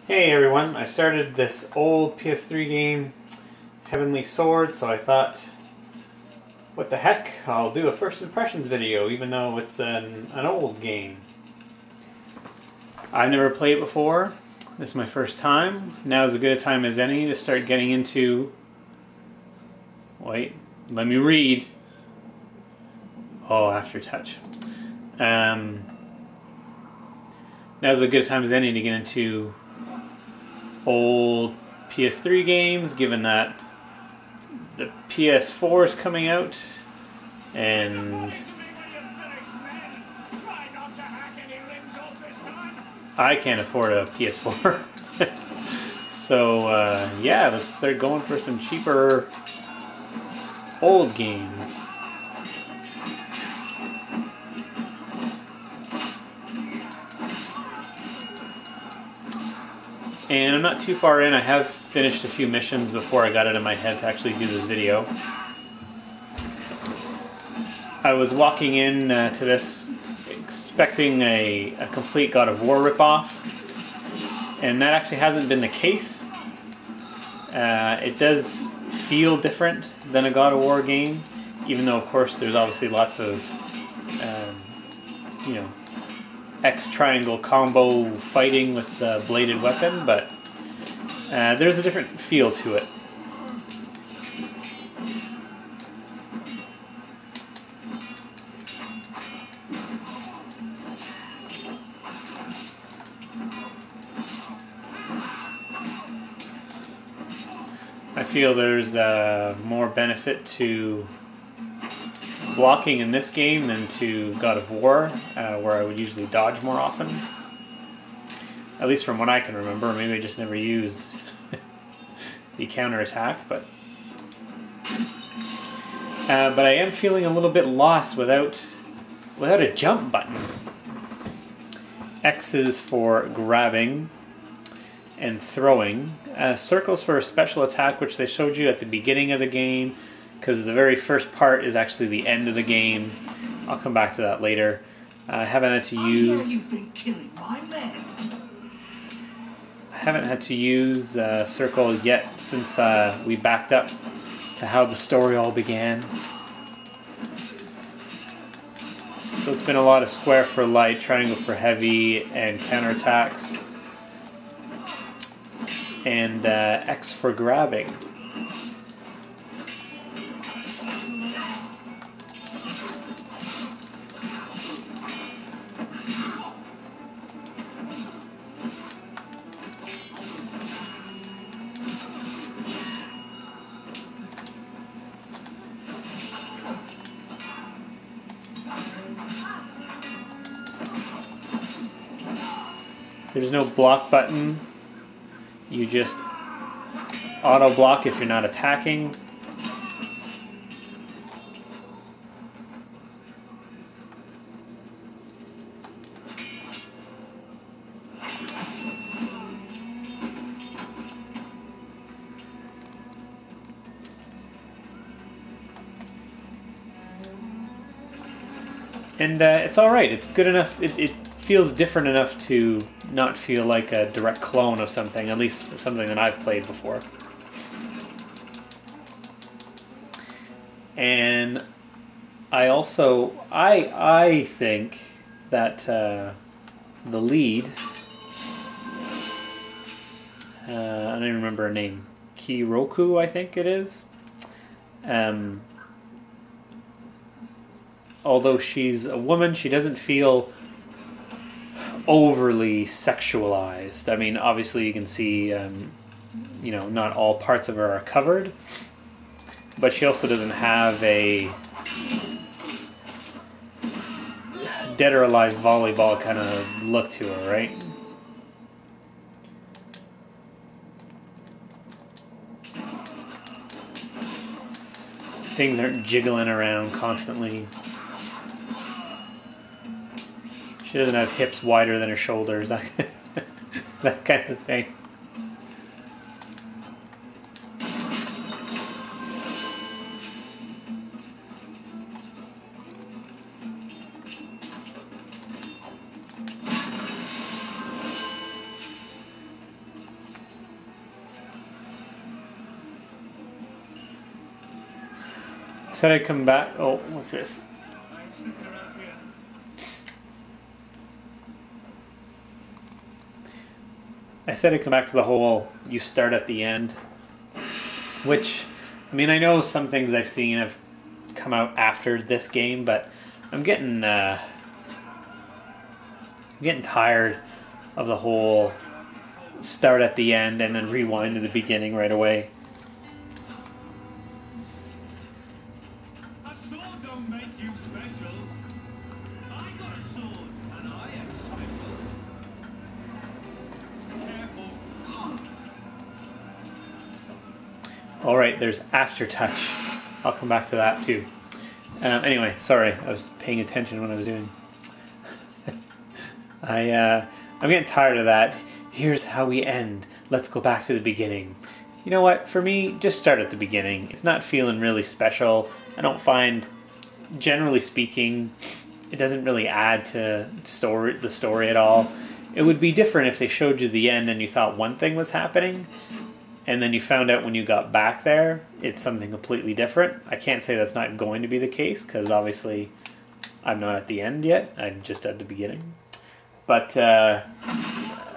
Hey everyone, I started this old PS3 game, Heavenly Sword, so I thought, what the heck, I'll do a first impressions video even though it's an old game. I've never played it before, this is my first time. Now is as good a time as any to start getting into... Wait, let me read. Oh, Aftertouch. Now is as good a time as any to get into old PS3 games, given that the PS4 is coming out and I can't afford a PS4. So yeah, let's start going for some cheaper old games. And I'm not too far in. I have finished a few missions before I got it in my head to actually do this video. I was walking in to this expecting a complete God of War ripoff, and that actually hasn't been the case. It does feel different than a God of War game, even though of course there's obviously lots of you know, X-triangle combo fighting with the bladed weapon, but there's a different feel to it. I feel there's more benefit to blocking in this game than to God of War, where I would usually dodge more often. At least from what I can remember. Maybe I just never used the counterattack, but I am feeling a little bit lost without a jump button. X is for grabbing and throwing. Circles for a special attack, which they showed you at the beginning of the game, because the very first part is actually the end of the game. I'll come back to that later. I haven't had to use circle yet since we backed up to how the story all began. So it's been a lot of square for light, triangle for heavy, and counterattacks, and X for grabbing. There's no block button. You just auto block if you're not attacking. And it's alright, it's good enough, it feels different enough to not feel like a direct clone of something, at least something that I've played before. And I also, I think that the lead, I don't even remember her name, Kiroku I think it is, although she's a woman, she doesn't feel overly sexualized. I mean, obviously you can see, you know, not all parts of her are covered, but she also doesn't have a dead or alive volleyball kind of look to her, right? Things aren't jiggling around constantly. She doesn't have hips wider than her shoulders, that kind of thing. said I'd come back. Oh, what's this? I said I'd come back to the whole you start at the end, which, I mean, I know some things I've seen have come out after this game, but I'm getting tired of the whole start at the end and then rewind to the beginning right away. A sword don't make you special. I got a sword and I am special. Careful. Alright, there's Aftertouch. I'll come back to that too. Anyway, sorry, I was paying attention when I was doing. I'm getting tired of that. Here's how we end. Let's go back to the beginning. You know what? For me, just start at the beginning. It's not feeling really special. I don't find, generally speaking, it doesn't really add to the story at all. It would be different if they showed you the end and you thought one thing was happening, and then you found out when you got back there, it's something completely different. I can't say that's not going to be the case, because obviously I'm not at the end yet. I'm just at the beginning. But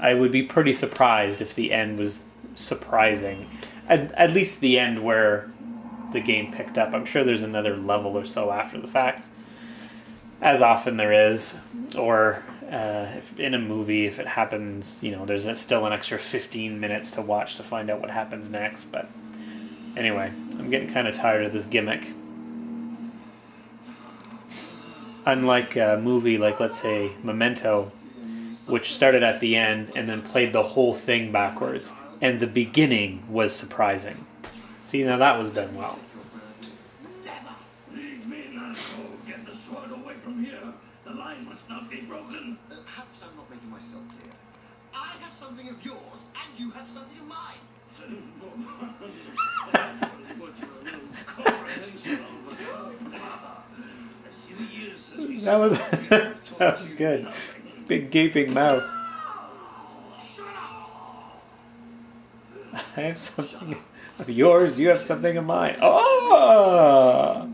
I would be pretty surprised if the end was surprising. At least the end where the game picked up. I'm sure there's another level or so after the fact. As often there is. Or if in a movie, if it happens, you know, there's still an extra 15 minutes to watch to find out what happens next. But anyway, I'm getting kind of tired of this gimmick. Unlike a movie like, let's say, Memento, which started at the end and then played the whole thing backwards. And the beginning was surprising. See, now that was done well. Never. Leave me, Nando. Get the sword away from here. The line must not be broken. Perhaps I'm not making myself clear. I have something of yours, and you have something of mine. That was that was good. Big gaping mouth. I have something of yours, you have something of mine. Oh!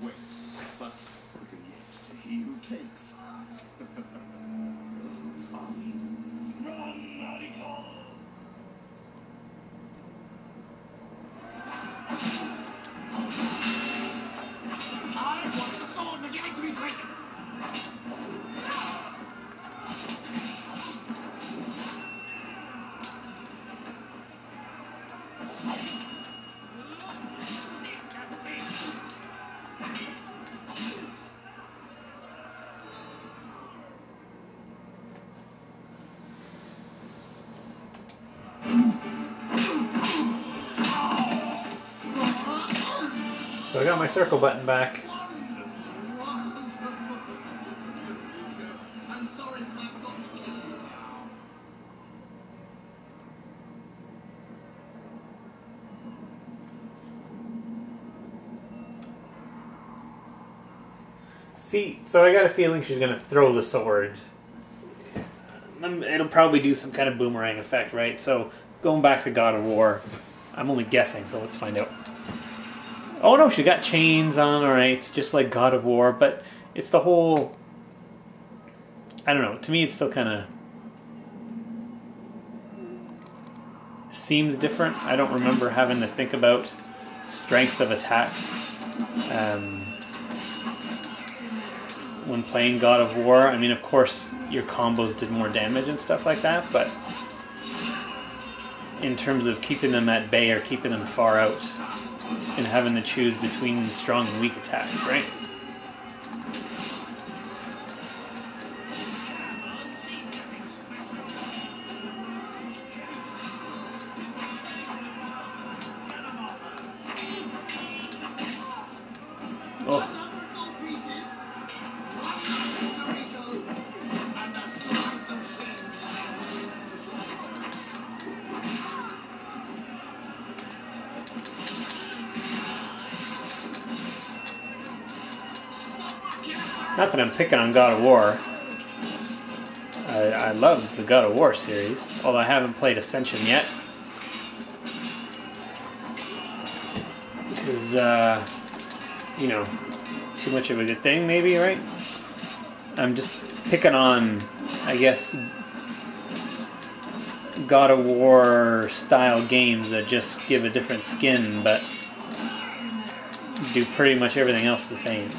So I got my circle button back. I'm sorry, but I've got to kill you. See, so I got a feeling she's going to throw the sword. It'll probably do some kind of boomerang effect, right? So, going back to God of War, I'm only guessing, so let's find out. Oh no, she got chains on, alright, just like God of War, but it's the whole... I don't know, to me it's still kind of... seems different. I don't remember having to think about strength of attacks when playing God of War. I mean, of course, your combos did more damage and stuff like that, but in terms of keeping them at bay or keeping them far out and having to choose between strong and weak attacks, right? Oh. Not that I'm picking on God of War. I love the God of War series, although I haven't played Ascension yet. Because, you know, too much of a good thing, maybe, right? I'm just picking on, I guess, God of War style games that just give a different skin, but do pretty much everything else the same.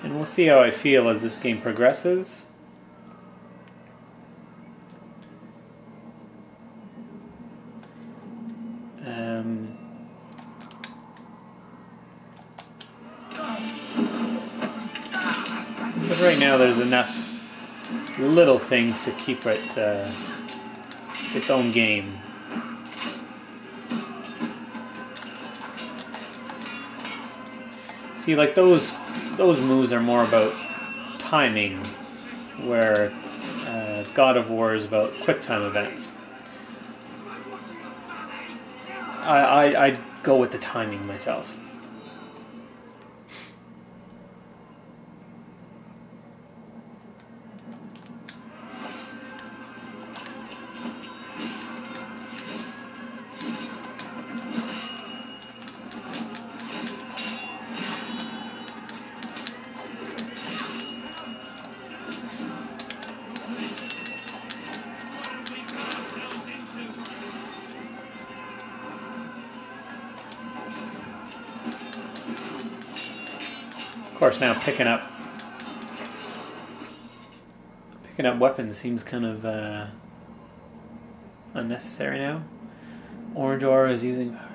And we'll see how I feel as this game progresses. But right now there's enough little things to keep it its own game. See, like those moves are more about timing, where God of War is about quick time events. I'd go with the timing myself. Of course, now picking up weapons seems kind of unnecessary now. Orange aura is using power.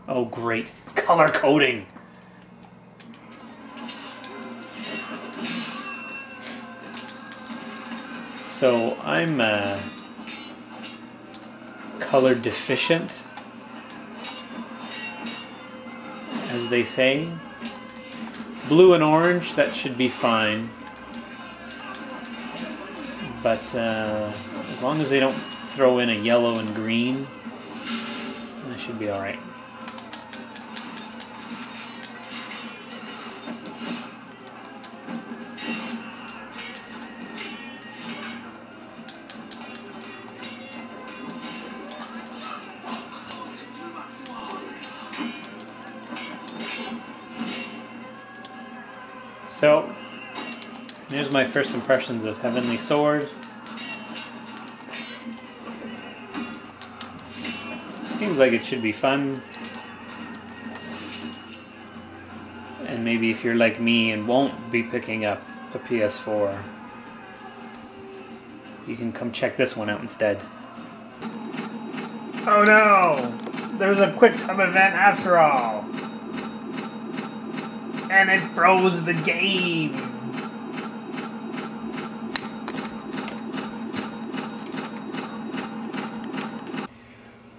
Oh, great. Color coding! So, I'm color deficient, as they say. Blue and orange, that should be fine. But as long as they don't throw in a yellow and green, that should be alright. So, here's my first impressions of Heavenly Sword. Seems like it should be fun. And maybe if you're like me and won't be picking up a PS4, you can come check this one out instead. Oh no! There's a quick time event after all! And it froze the game!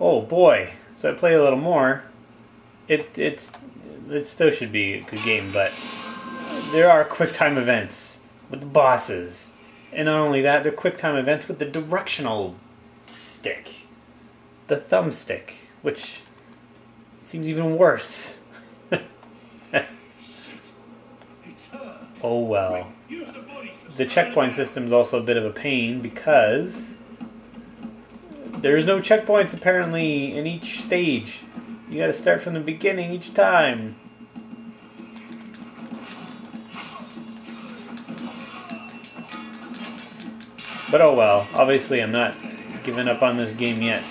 Oh boy, so I play a little more. It still should be a good game, but there are quick time events with the bosses. And not only that, they're quick time events with the directional stick. The thumbstick, which seems even worse. Oh well. The checkpoint system is also a bit of a pain because there's no checkpoints apparently in each stage. You gotta start from the beginning each time. But oh well, obviously I'm not giving up on this game yet.